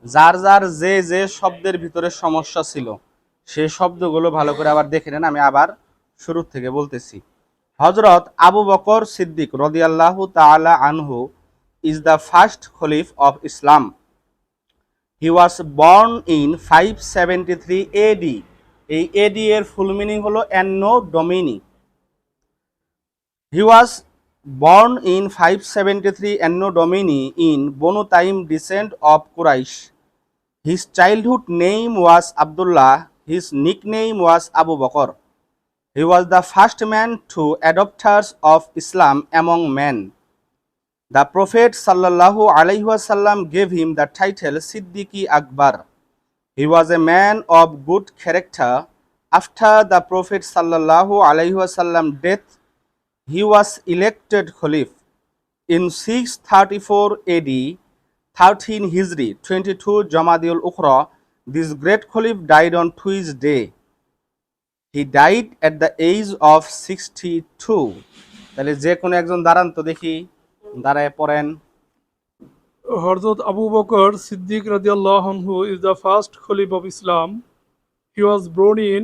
যার যার যে যে শব্দের ভিতরে সমস্যা ছিল সেই শব্দগুলো ভালো করে আবার দেখে নেন। আমি আবার শুরু থেকে বলতেছি। হযরত আবু বকর সিদ্দিক রাদিয়াল্লাহু তাআলা আনহু is the first caliph of Islam. He was born in 573 AD. এই এডি এর ফুল মিনিং হলো অ্যান্নো ডোমিনি। He was born in 573 Anno Domini in Banu Taim descent of Quraysh. His childhood name was Abdullah. His nickname was Abu Bakr. He was the first man to adopters of Islam among men. The Prophet sallallahu alaihi wasallam gave him the title Siddiqui Akbar. He was a man of good character. After the Prophet sallallahu alaihi wasallam death, he was elected Khalif. In 634 AD, 13 Hijri, 22 Jamadiul Ukhra, this great Khalif died on Tuesday. He died at the age of 62. তাহলে যে কোনো একজন দাঁড়ান তো দেখি, দাঁড়ায় পড়েন। Hazrat Abu Bakr Siddiq radiallahu anhu is the first Caliph of Islam. He was born in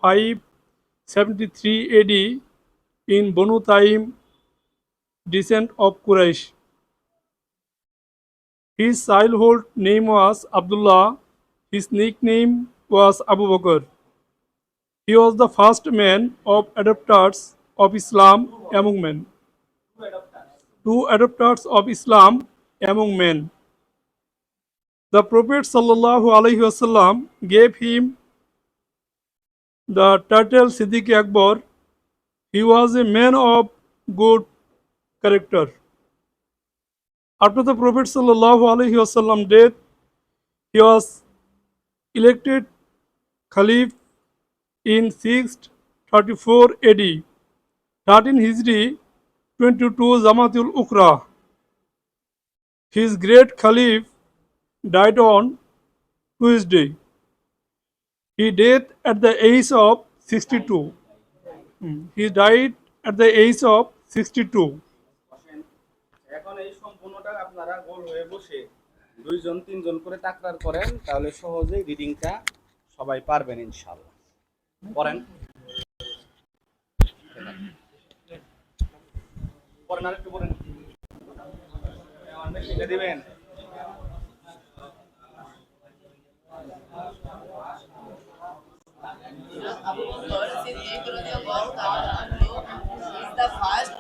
573 AD in Banu Taim, descent of Quraysh. His childhood name was Abdullah. His nickname was Abu Bakr. He was the first man of adopters of Islam among men. Two adopters of Islam among men. The Prophet sallallahu alaihi wasallam gave him the title Siddiq Akbar. He was a man of good character. After the Prophet sallallahu alaihi wasallam death, he was elected Caliph in 634 AD, 13 Hijri, 22 Jamatul Ukhra. His great Caliph died on Tuesday. He died at the age of 62. He died at the age of 62. এখন এই সম্পূর্ণটা আপনারা গোল হয়ে বসে দুইজন তিনজন করে তাকরার করেন, তাহলে সহজেই রিডিংটা সবাই পারবেন ইনশাআল্লাহ। পড়েন পড়েন আর একটু পড়েন, আমার মেশিনে দিবেন। Abu Bakr Siddiq radiallahu ta'ala anhu is the first